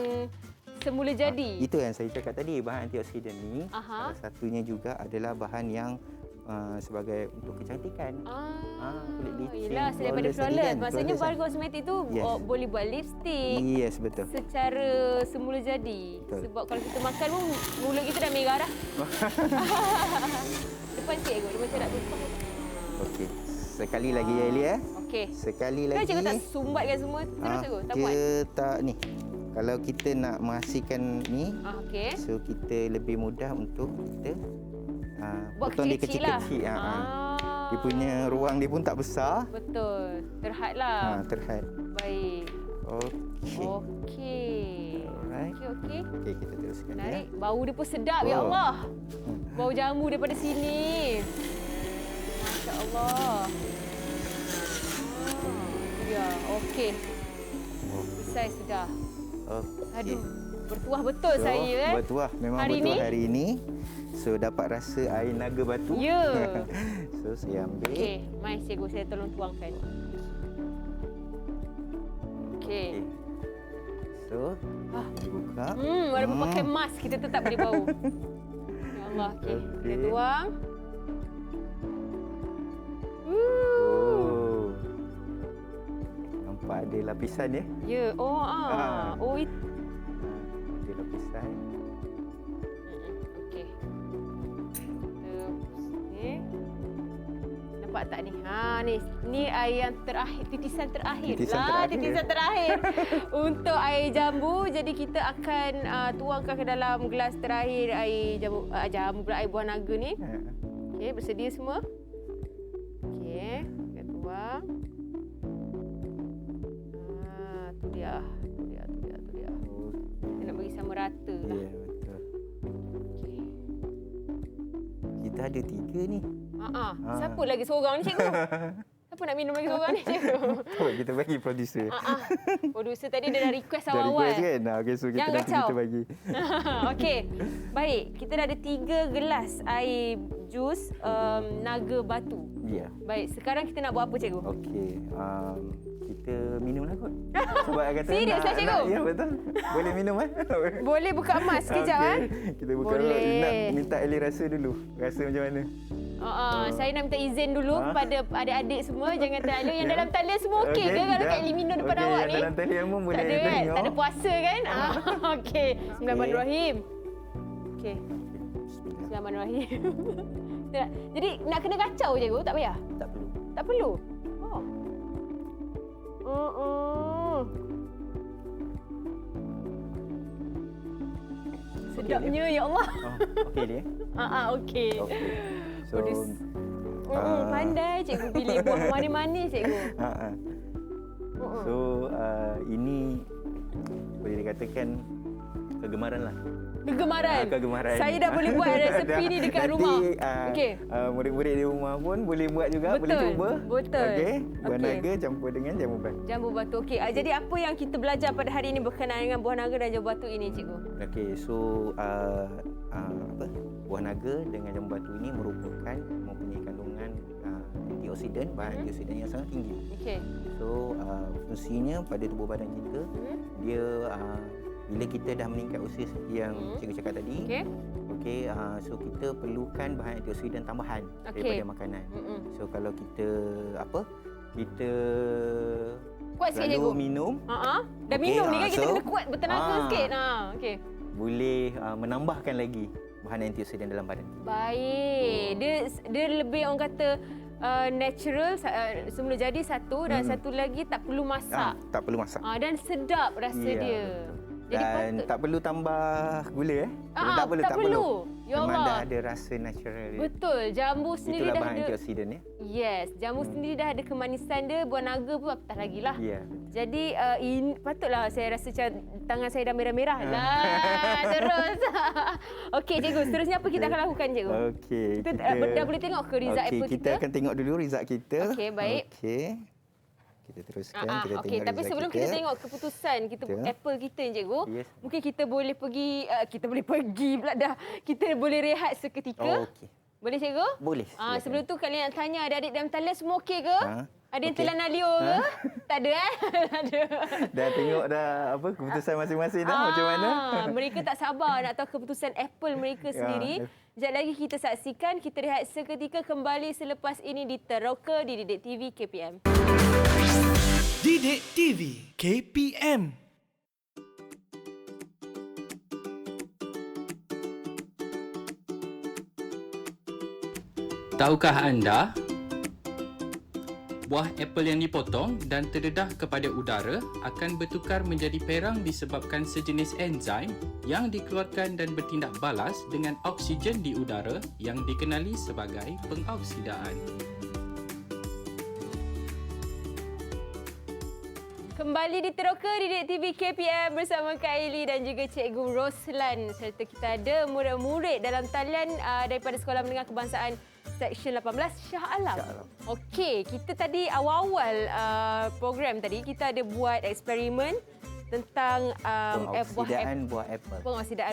semula jadi. Itu yang saya cakap tadi, bahan antioksidan ni Aha. salah satunya juga adalah bahan yang sebagai untuk kecantikan. Kulit licin, Yelah, daripada flawless tadi flawless. kan, Maksudnya flawless bahan kan? kosmetik tu Yes. boleh buat lipstick Yes, betul. secara semula jadi. Betul. Sebab kalau kita makan pun mulut kita dah merah dah. Depan sikit kot, dia macam nak tumpah. Okey. Sekali lagi ya Eli Okey. Sekali Kan lagi. cikgu tak sumbatkan semua terus cikgu? Tak buat? Dia tak ni. Kalau kita nak menghasilkan ni, Okey. so kita lebih mudah untuk kita Buat potong dia kecil-kecil lah. kecil-kecil. Dia punya ruang dia pun tak besar. Betul. Terhadlah. Terhad. Baik. Okey. Okey. Alright. Okey. Okey, kita teruskan ya. Naik. Bau dia pun sedap, ya Oh. Allah. Bau jamu daripada sini. Masya Allah. Ya, okey. Selesai sudah. Okey. Aduh, bertuah betul So, saya bertuah. Memang Hari bertuah ni? hari ini. So, dapat rasa air naga batu. Ya. So, saya ambil. Okey, mai cikgu saya tolong tuangkan. Okey. So, buka. Walaupun pakai mask kita tetap boleh bau. Ya Allah, okey. Kita Okey. tuang. Oh. Nampak ada lapisan ya? Ya, oh itu. Ada lapisan. Okey. Okey. Nampak tak ni? Ni air yang terakhir, titisan terakhir. Titisan terakhir untuk air jambu. Jadi kita akan tuangkan ke dalam gelas terakhir air jambu pula, air buah naga ni. Okey, bersedia semua? Okey, kita tuang. Tu dia. Kita nak bagi sama rata Ya, lah. betul. Okey. Kita ada 3 ni. Siapa lagi seorang ni, cikgu? Siapa nak minum lagi seorang ni, cikgu? Oh, kita bagi producer. Producer tadi dia dah request Dah awal-awal. request kan? Okey, so kita Jangan nanti kacau. kita bagi. Okey. Baik, kita dah ada 3 gelas air jus naga batu. Ya. Baik, sekarang kita nak buat apa, cikgu? Okey. Kita minumlah kot. Sebab kata Serius lah, cikgu? Ya, betul. Boleh minum kan? Boleh buka emas sekejap Okey, kita buka. Boleh. Nak minta Eli rasa dulu. Rasa macam mana? Saya nak minta izin dulu kepada adik-adik semua. Jangan terlalu. Yang Ya. dalam talian semua okey ke kalau Kak Eli minum depan awak yang ni? dalam talian pun boleh Tak ada kan? tengok. Tak ada puasa kan? Okey. Bismillahirrahmanirrahim. Okey. Bismillah. Bismillahirrahmanirrahim. Jadi nak kena kacau je, tak payah? Tak perlu. Tak perlu? Sedapnya, ya Allah. Okey dia. Okey. Okey. So, Pandai cikgu pilih buah manis-manis, cikgu. So, ini boleh dikatakan kegemaran lah. Kegemaran. Kegemaran. Saya dah boleh buat resepi ni dekat rumah. Okey. Murid-murid di rumah pun boleh buat juga, boleh Betul, cuba. betul. Okey. Buah Okey. naga campur dengan jambu batu. Jambu batu. Okey. Jadi apa yang kita belajar pada hari ini berkenaan dengan buah naga dan jambu batu ini, cikgu? Okey, so buah naga dengan jambu batu ini merupakan mempunyai kandungan antioksidan, bahan antioksidan yang sangat tinggi. Okey. So fungsinya pada tubuh badan kita, dia bila kita dah meningkat usia seperti yang cikgu cakap tadi, okey, so kita perlukan bahan antioksidan tambahan daripada makanan. So kalau kita kita kuat sikit, cikgu. minum, Dah Okey, minum ni kan kita so, kena kuat bertenaga sikit. Okey. boleh menambahkan lagi bahan antioksidan dalam badan. Baik. Dia lebih orang kata natural, semula jadi satu dan satu lagi tak perlu masak. Tak perlu masak. Dan sedap rasa Ya, dia. Jadi Dan patut- tak perlu tambah gula tak perlu. Ya Memang dah Allah. ada rasa natural. Betul. Jambu sendiri Itulah dah bahan ada. antioksidan ya. Yes, jambu sendiri dah ada kemanisan dia, buah naga pun apatah lagi lah. Ya. Jadi patutlah saya rasa macam tangan saya dah merah-merah Ah. lah. Terus. Okey cikgu, seterusnya apa kita akan lakukan cikgu? Okey. Kita dah boleh tengok ke result Okey, apple kita kita? akan tengok dulu result kita. Okey, baik. Okey. Kita teruskan, kita Okey, tengok tapi result sebelum kita tengok keputusan kita Betul. apple kita ni cikgu, Yes. mungkin kita boleh pergi pula dah. Kita boleh rehat seketika. Okey. Boleh cikgu? Boleh. silakan. Sebelum tu kalian nak tanya adik-adik dalam talian semua okey ke? Ada yang okey. telan Alio ke? Tak ada Tak ada. Dah tengok dah apa keputusan masing-masing dah macam mana? Mereka tak sabar nak tahu keputusan Apple mereka sendiri. Sekejap lagi kita saksikan, kita rehat seketika kembali selepas ini di Teroka di Didik TV KPM. Didik TV KPM. Tahukah anda, buah apel yang dipotong dan terdedah kepada udara akan bertukar menjadi perang disebabkan sejenis enzim yang dikeluarkan dan bertindak balas dengan oksigen di udara yang dikenali sebagai pengoksidaan. Kembali di Teroka Didik TV KPM bersama Kak Eli dan juga Cikgu Roslan serta kita ada murid-murid dalam talian daripada Sekolah Menengah Kebangsaan Seksyen 18 Shah Alam. Okey, kita tadi awal-awal program tadi kita ada buat eksperimen tentang pengoksidaan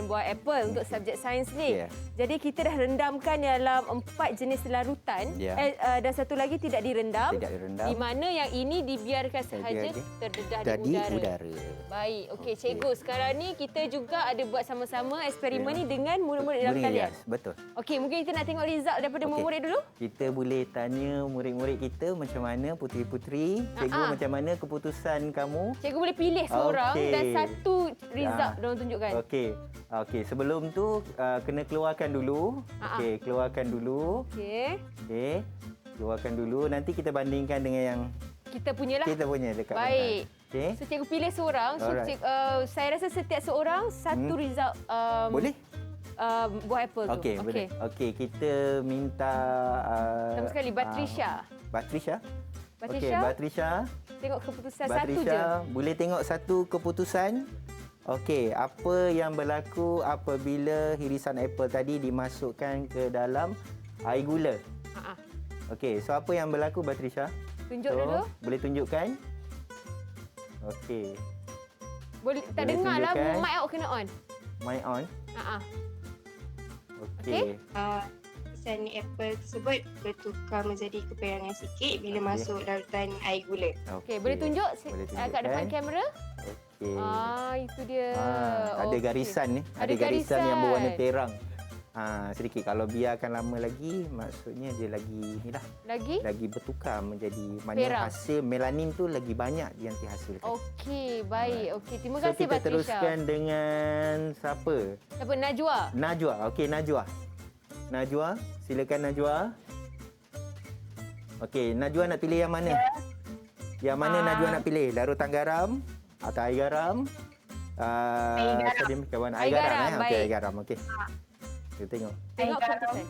buah apple untuk subjek sains ni. Yeah. Jadi kita dah rendamkan dalam 4 jenis larutan dan satu lagi tidak direndam. Tidak direndam. Di mana yang ini dibiarkan sahaja terdedah di udara. Baik, okey cikgu, sekarang ni kita juga ada buat sama-sama eksperimen ni dengan murid-murid dalam talian. Betul. Okey, mungkin kita nak tengok result daripada murid-murid dulu. Kita boleh tanya murid-murid kita macam mana puteri-puteri, cikgu macam mana keputusan kamu? Cikgu boleh pilih seorang dan satu result diorang tunjukkan. Okey. Okey, sebelum tu kena keluarkan dulu. Okey, keluarkan dulu. Okey. Okey. Keluarkan dulu, nanti kita bandingkan dengan yang Kita punyalah. kita punya dekat Baik. Okey. So cikgu pilih seorang. So saya rasa setiap seorang satu result Boleh? buah apple tu. Okey, boleh. Okey, kita minta Pertama sekali Batrisha. Batrisha. Okey, Batrisha, Batrisha. tengok keputusan satu je. Batrisha, boleh tengok satu keputusan? Okey, apa yang berlaku apabila hirisan apple tadi dimasukkan ke dalam air gula? Okey, so apa yang berlaku Batrisha? Tunjuk dulu. Boleh tunjukkan? Okey, Boleh tak boleh dengar lah, tunjukkan. mic out kena on. mic on. Okey. Hirisan apple tersebut bertukar menjadi keperangan sikit bila masuk larutan air gula. Okey, boleh tunjuk Boleh kat depan tunjukkan. kamera? Okey. Itu dia. Ada Okey. garisan ni. Ada garisan yang berwarna garisan. terang. Sedikit. Kalau biarkan lama lagi, maksudnya dia lagi ni dah. Lagi bertukar menjadi Perang. hasil melanin tu lagi banyak yang dihasilkan. Okey, baik. Okey, terima So kasih kita Batrisha. teruskan dengan siapa? Siapa? Najwa. Najwa. Okey, Najwa. Najwa, silakan Najwa. Okey, Najwa nak pilih yang mana? Yang mana Najwa nak pilih? Larutan garam atau air garam? Air garam. Sodium bikarbonat. Air Air garam. garam, Okey, baik. air garam. Okey. Kita tengok. Tengok Air garam. keputusan.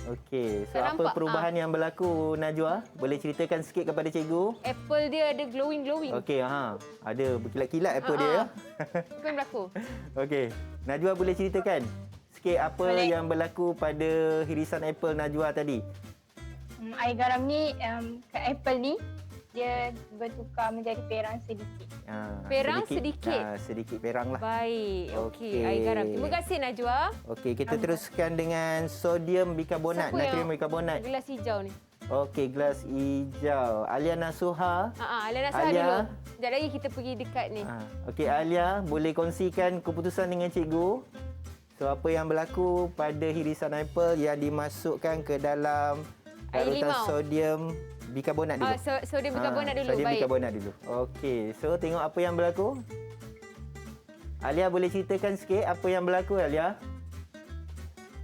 Okey, so Tak apa nampak, perubahan yang berlaku Najwa? Boleh ceritakan sikit kepada cikgu? Apple dia ada glowing. Okey, ada berkilat-kilat apple dia ya. Apa yang berlaku? Okey, Najwa boleh ceritakan sikit apa yang berlaku pada hirisan apple Najwa tadi? Air garam ni kat apple ni dia bertukar menjadi perang sedikit. Perang sedikit? Sedikit perang lah. Baik. Okey, Okey. air garam. Terima kasih Najwa. Okey, kita teruskan dengan sodium bikarbonat, Siapa natrium yang bikarbonat. gelas hijau ni? Okey, gelas hijau. Alia Nasuha. Alia nak salah Alia. dulu. Sekejap lagi kita pergi dekat ni. Okey, Alia boleh kongsikan keputusan dengan cikgu. So, apa yang berlaku pada hirisan apple yang dimasukkan ke dalam Air larutan limau. sodium bikarbonat dulu? Sodium bikarbonat dulu. Sodium Baik. bikarbonat dulu. Okey, so tengok apa yang berlaku. Alia boleh ceritakan sikit apa yang berlaku, Alia?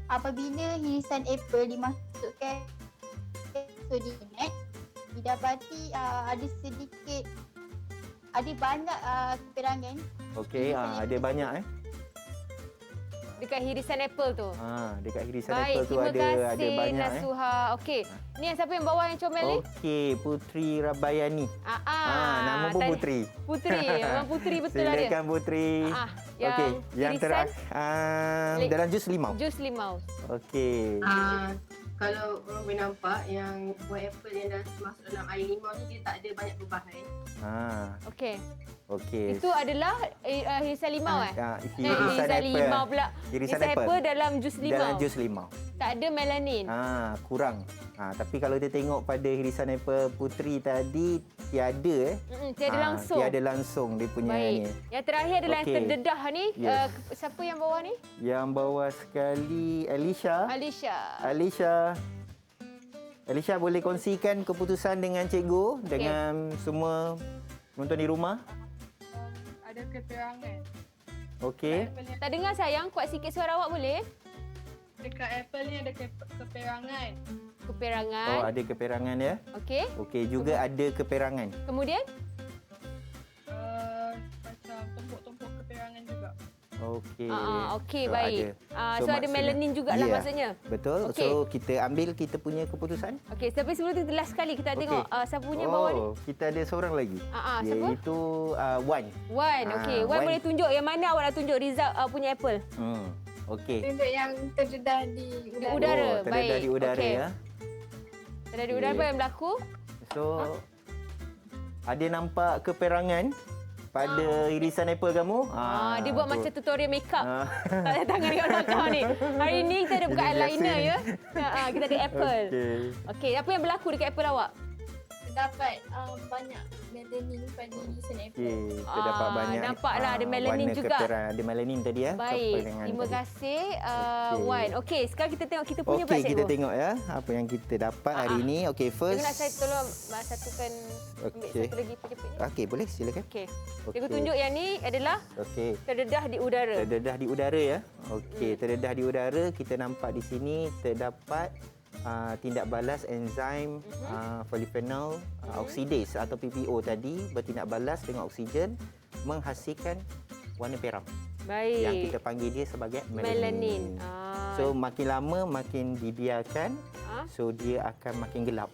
Apabila hirisan apple dimasukkan sodium net, didapati ada banyak keperangan Okey, ada banyak Dekat hirisan apple tu. Dekat hirisan Baik, apple tu terima ada kasih banyak Nasuha. Okey. Ni yang siapa yang bawa yang comel ni? Okey, Putri Rabayani. Nama pun tadi- Putri. Putri. Memang Putri betul lah dia. Silakan Putri. Yang yang irisan dalam jus limau. jus limau. Okey. Kalau orang boleh nampak yang buah apple yang dah masuk dalam air limau ni dia tak ada banyak perubahan. Okey. Okey. Itu adalah hirisan limau Hirisan apple. limau pula. Hirisan Hirisan apple. apple dalam jus limau. Dalam jus limau. Tak ada melanin. Kurang. Tapi kalau kita tengok pada hirisan apple Putri tadi tiada Tiada langsung. Tiada langsung dia punya Baik. ni. Yang terakhir adalah yang Okey. terdedah ni. Yes. Siapa yang bawa ni? Yang bawah sekali Alisha. Alisha boleh kongsikan keputusan dengan cikgu dengan semua penonton di rumah? Ada keterangan. Okey. Tak dengar sayang, kuat sikit suara awak boleh? Dekat apple ni ada keperangan. Keperangan. Ada keperangan ya. Okey. Okey, juga ada keperangan. Kemudian? Macam tumpuk-tumpuk keperangan juga. Okey. Okey, So, baik. So ada maksudnya- melanin jugalah Ya, maksudnya. Betul. Okey. So kita ambil kita punya keputusan. Okey, tapi sebelum tu last sekali kita Okey. tengok siapa punya bawah ni. Kita ada seorang lagi. Siapa? Iaitu Wan. Wan. Okey, Wan boleh tunjuk yang mana awak nak tunjuk result punya apple? Okey. Tunjuk yang terdedah di Udara. Terdedah Baik. di udara Okey. ya. Terdedah di udara apa yang berlaku? So ada nampak keperangan pada irisan apple kamu? Dia buat tu. macam tutorial makeup. Tak ada tangan dekat belakang ni. Hari ni kita ada bukan Ini biasa eyeliner ni. ya. Kita ada apple. Okey. Okey, apa yang berlaku dekat apple awak? Terdapat banyak melanin pada irisan apple. Okey, terdapat banyak. nampaklah ada melanin warna juga. Keperangan. Ada melanin tadi ya. Baik, keperangan terima tadi. kasih Okey. Wan. Okey, sekarang kita tengok kita punya pula Okey, kita cikgu. tengok ya apa yang kita dapat hari ini. Okey, first. Cikgu nak saya tolong satukan ambil Okey. satu lagi penyepit ni. Okey, boleh silakan. Okey. Cikgu Okey. tunjuk yang ni adalah Okey. terdedah di udara. Terdedah di udara ya. Okey, terdedah di udara kita nampak di sini terdapat tindak balas enzim polyphenol oksidase atau PPO tadi bertindak balas dengan oksigen menghasilkan warna perak Baik. yang kita panggil dia sebagai melanin. melanin. So makin lama makin dibiarkan so dia akan makin gelap.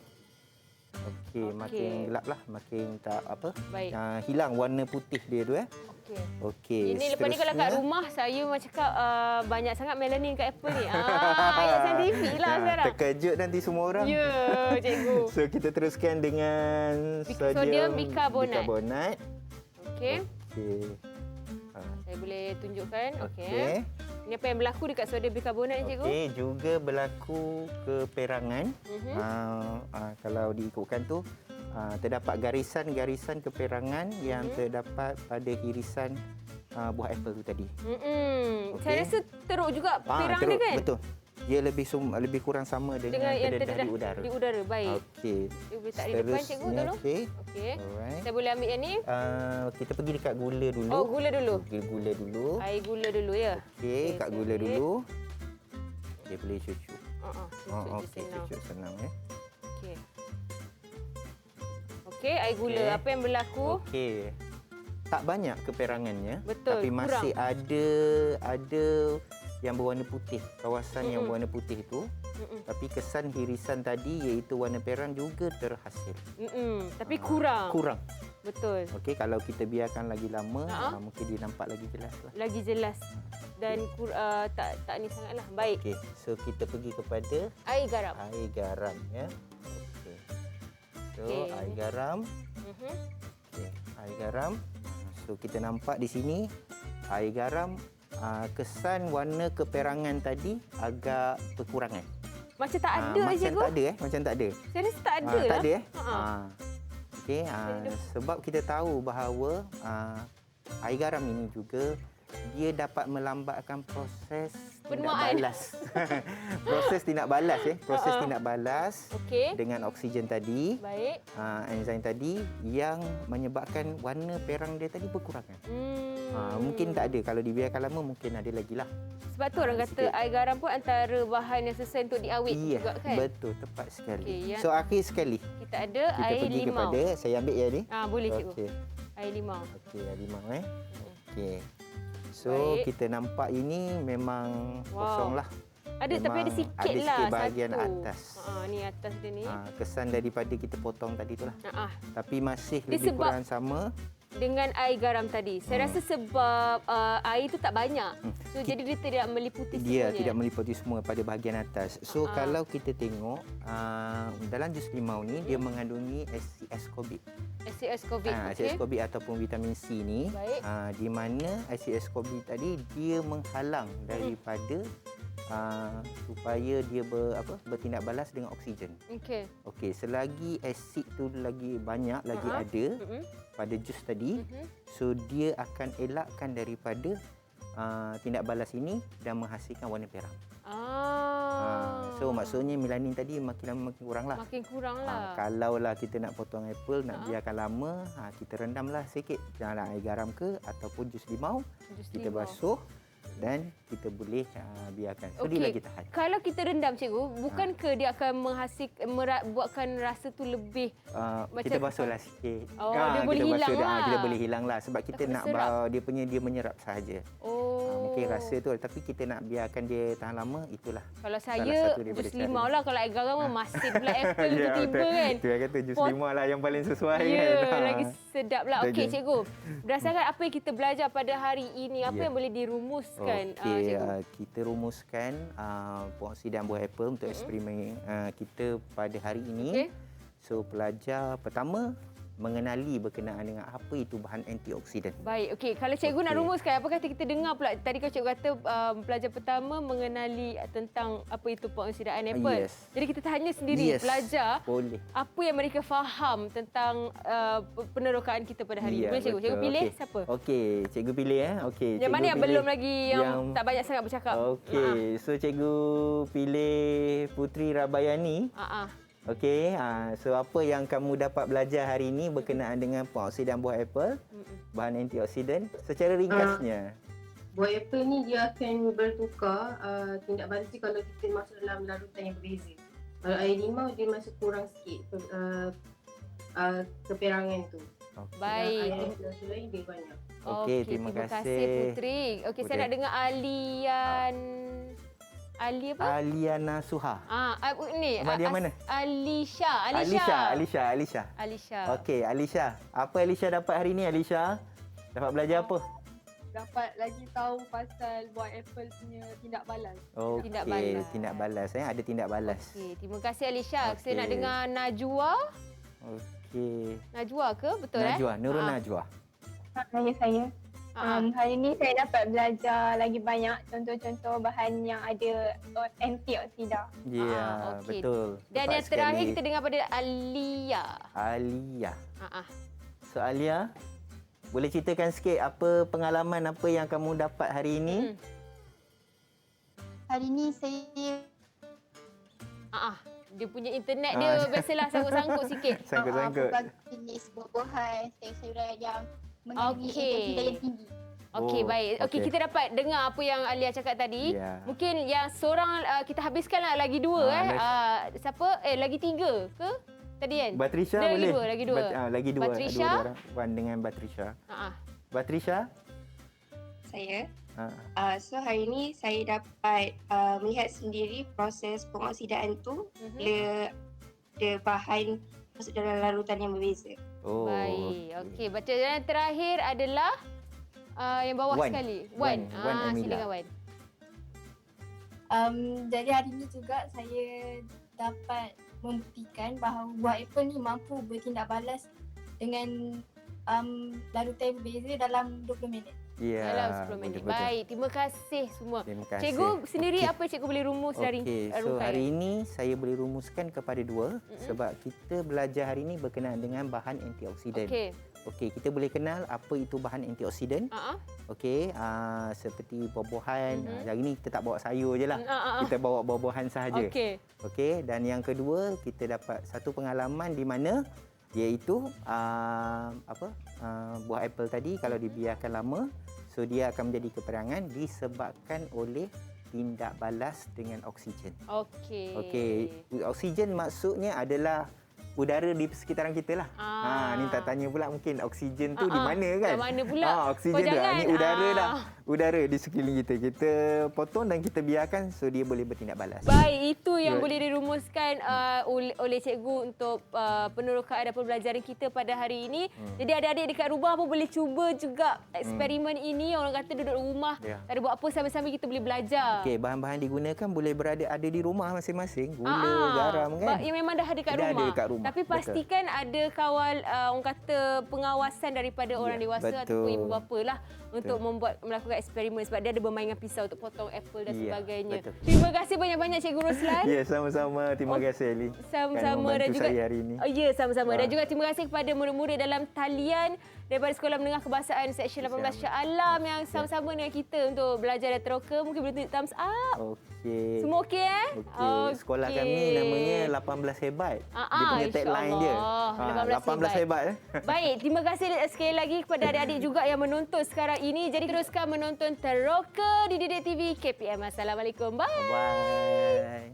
Okey, makin gelap lah, makin tak apa. Baik. Hilang warna putih dia tu Okey. Okey. Ini lepas ni kalau kat seterusnya- rumah saya memang cakap banyak sangat melanin kat apple ni. Ayat saintifik lah sekarang. Terkejut nanti semua orang. Ya, cikgu. So kita teruskan dengan Sodium bikarbonat. bikarbonat. Okey. Okey. Saya boleh tunjukkan. Okey. Okey. Ini apa yang berlaku dekat sodium bikarbonat ni cikgu? Okey, juga berlaku keperangan. Kalau diikutkan tu terdapat garisan-garisan keperangan yang terdapat pada irisan buah apple tu tadi. Okey. Okey. Saya rasa teruk juga perang teruk, dia kan? Betul. Dia lebih kurang sama dengan yang terdedah di udara. Di udara, baik. Okey. Cikgu boleh tak di depan cikgu Seterusnya, tolong? Okey. Okey. Alright. Saya boleh ambil yang ni? Kita pergi dekat gula dulu. Oh, gula dulu. Gula dulu. Air gula dulu ya. Okey, kat saya gula ambil. dulu. Dia boleh cucuk. Cucuk je Okey, senang. cucuk senang ya. Okey. Okey, air gula. Okey. Apa yang berlaku? Okey. Tak banyak keperangannya, Betul, tapi kurang. masih ada yang berwarna putih, kawasan yang berwarna putih itu. Tapi kesan hirisan tadi iaitu warna perang juga terhasil. Tapi kurang. Kurang. Betul. Okey, kalau kita biarkan lagi lama, Ha-ha. mungkin dia nampak lagi jelas lah. Lagi jelas. Dan tak ni sangatlah. Baik. Okey, so kita pergi kepada Air garam. air garam ya. Okey. So Okey. air garam. Mhm. Okey, air garam. So kita nampak di sini air garam kesan warna keperangan tadi agak berkurangan. Macam tak ada macam cikgu. tak ada macam tak ada. Saya rasa tak ada lah. Tak ada Ha. Okey, sebab kita tahu bahawa air garam ini juga dia dapat melambatkan proses tindak Penuaan. balas. Proses tindak balas proses tindak balas Okey. dengan oksigen tadi. Baik. Enzim tadi yang menyebabkan warna perang dia tadi berkurangan. Mungkin tak ada. Kalau dibiarkan lama mungkin ada lagi lah. Sebab tu orang kata sikit. air garam pun antara bahan yang sesuai untuk diawet juga kan. Betul, tepat sekali. Okey, yang- So akhir sekali Kita ada kita air pergi limau. kepada saya ambil ya ni. Boleh cikgu. Okey. Air limau. Okey, air limau Okey. So Baik. kita nampak ini memang Wow. kosong lah. Ada tapi ada Memang sikit ada lah sikit bahagian satu. atas. Ni atas dia ni. Kesan daripada kita potong tadi tu lah. Tapi masih lebih Disebab- kurang sama. Dengan air garam tadi. Saya rasa sebab air tu tak banyak. So jadi dia tidak meliputi Dia semuanya. tidak meliputi semua pada bahagian atas. So kalau kita tengok dalam jus limau ni dia mengandungi asid ascorbic. Asid ascorbic. Asid ascorbic ataupun vitamin C ni Baik. di mana asid ascorbic tadi dia menghalang daripada supaya dia bertindak balas dengan oksigen. Okey. Okey, selagi asid tu lagi banyak lagi ada pada jus tadi, so dia akan elakkan daripada tindak balas ini dan menghasilkan warna perak. So maksudnya melanin tadi makin lama makin kurang lah. Makin kurang lah. Kalaulah kita nak potong apple, nak biarkan lama, kita rendamlah sikit dalam air garam ke ataupun jus limau, Jus kita limau. basuh dan kita boleh biarkan. So Okey. dia lagi tahan. Kalau kita rendam cikgu, bukankah dia akan buatkan rasa tu lebih Kita basuhlah sikit. Oh, dia boleh kita hilang lah. Kita boleh hilang lah sebab kita Takut nak serap. dia menyerap sahaja. Mungkin rasa tu tapi kita nak biarkan dia tahan lama, itulah. Kalau salah saya satu daripada jus cara limau ni. lah, kalau air garam masin pula apple tiba-tiba betul. kan. Itu yang kata jus Pot- limau lah yang paling sesuai Ya, kan. lagi sedap lah. Okey, Okey. cikgu. Berdasarkan apa yang kita belajar pada hari ini, apa Ya. yang boleh dirumuskan, Okey, cikgu? kita rumuskan pengoksidan buah apple untuk eksperimen kita pada hari ini. Okey. So pelajar pertama mengenali berkenaan dengan apa itu bahan antioksidan. Baik, okey. Kalau cikgu nak Okey. rumuskan, apa kata kita dengar pula. Tadi kalau cikgu kata pelajar pertama mengenali tentang apa itu pengoksidaan apple. Yes. Jadi kita tanya sendiri, Yes. pelajar, Boleh. apa yang mereka faham tentang penerokaan kita pada hari ini. Ya, Boleh cikgu? Cikgu betul. pilih Okey. siapa? Okey, cikgu pilih Okey. Yang mana cikgu yang pilih belum lagi, yang tak banyak sangat bercakap? Okey, so cikgu pilih Putri Rabayani. Okey, so apa yang kamu dapat belajar hari ini berkenaan dengan pengoksidan buah apple, bahan antioksidan secara ringkasnya? Buah apple ni dia akan bertukar tindak balas dia kalau kita masuk dalam larutan yang berbeza. Kalau air limau dia masih kurang sikit keperangan tu. Baik. Air apple lain dia banyak. Okey, terima kasih. Putri. Okey, saya Putri. nak dengar Ali apa? Aliana Suha. Ni. Abang dia mana? Alisha. Alisha. Okey, Alisha. Apa Alisha dapat hari ni, Alisha? Dapat belajar apa? Dapat lagi tahu pasal buah apple punya tindak balas. Okey, Tindak balas. tindak balas. Ada tindak balas. Okey, terima kasih Alisha. Saya Okey. nak dengar Najwa. Okey. Najwa ke? Betul Najwa, Nurul Ah. Najwa. Saya. Hari ini saya dapat belajar lagi banyak contoh-contoh bahan yang ada antioksidan. Ya, okey. betul. Dan Tepat yang terakhir sekali. kita dengar pada Alia. Alia. Ah. So Alia, boleh ceritakan sikit apa pengalaman apa yang kamu dapat hari ini? Hari ni saya Dia punya internet dia biasalah sangkut-sangkut sikit. Sangkut-sangkut. berbagai jenis buah-buahan, sayur-sayuran yang mengandungi antioksidan yang tinggi. Okey, Oh, baik. Okey, okey. kita dapat dengar apa yang Alia cakap tadi. Ya. Mungkin yang seorang kita habiskanlah lagi dua siapa? Lagi tiga ke? Tadi kan? Batrisha Dia boleh? Lagi dua. Lagi dua. Batrisha. Dua orang. Wan dengan Batrisha. Batrisha? Saya. Ha. So hari ni saya dapat melihat sendiri proses pengoksidaan tu bila bahan masuk dalam larutan yang berbeza. Oh. Baik. Okey, baca yang terakhir adalah yang bawah Wan. sekali. Wan Amila. Silakan Wan. Jadi hari ni juga saya dapat membuktikan bahawa buah apple ni mampu bertindak balas dengan larutan yang berbeza dalam 20 minit. Ya. Dalam 10 minit. betul. Baik, terima kasih semua. Terima kasih. Cikgu sendiri Okey. apa cikgu boleh rumus dari Okey, so rungkaian? hari ini saya boleh rumuskan kepada dua sebab kita belajar hari ini berkenaan dengan bahan antioksidan. Okey. Okey, kita boleh kenal apa itu bahan antioksidan. Okey, seperti buah-buahan. Hari ini kita tak bawa sayur je lah. Kita bawa buah-buahan sahaja. Okey. Okey, dan yang kedua kita dapat satu pengalaman di mana iaitu buah apple tadi kalau dibiarkan lama, so dia akan menjadi keperangan disebabkan oleh tindak balas dengan oksigen. Okey. Okey, oksigen maksudnya adalah udara di sekitaran kita lah. Ni tak tanya pula mungkin oksigen tu di mana kan? Di mana pula? Oksigen tu. jangan. Ni udara dah. Udara di sekeliling kita. Kita potong dan kita biarkan so dia boleh bertindak balas. Baik, itu yang Good. boleh dirumuskan oleh cikgu untuk penerokaan dan pembelajaran kita pada hari ini. Jadi adik-adik dekat rumah pun boleh cuba juga eksperimen ini. Orang kata duduk rumah, tak ada buat apa, sama-sama kita boleh belajar. Okey, bahan-bahan digunakan boleh ada di rumah masing-masing. Gula, garam kan? Yang memang dah ada kat Dah rumah. ada dekat rumah. Tapi pastikan ada kawal orang kata pengawasan daripada orang dewasa ataupun ibu bapa lah untuk melakukan eksperimen sebab dia ada bermain dengan pisau untuk potong apple dan sebagainya. Betul. Terima kasih banyak-banyak Cikgu Roslan. Ya, sama-sama. Terima kasih Ali. Sama-sama kerana dan membantu juga saya hari ini. Ya, sama-sama. Dan juga terima kasih kepada murid-murid dalam talian daripada Sekolah Menengah Kebahasaan Seksyen 18 Shah Alam yang sama-sama dengan kita untuk belajar dan teroka. Mungkin boleh tunjuk thumbs up. Okey. Semua okey Okey. Sekolah kami namanya 18 Hebat. Dia punya tagline dia. 18 hebat. Baik, terima kasih sekali lagi kepada adik-adik juga yang menonton sekarang ini. Jadi teruskan menonton Teroka di Didik TV KPM. Assalamualaikum. Bye. Bye.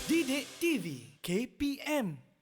Didik TV KPM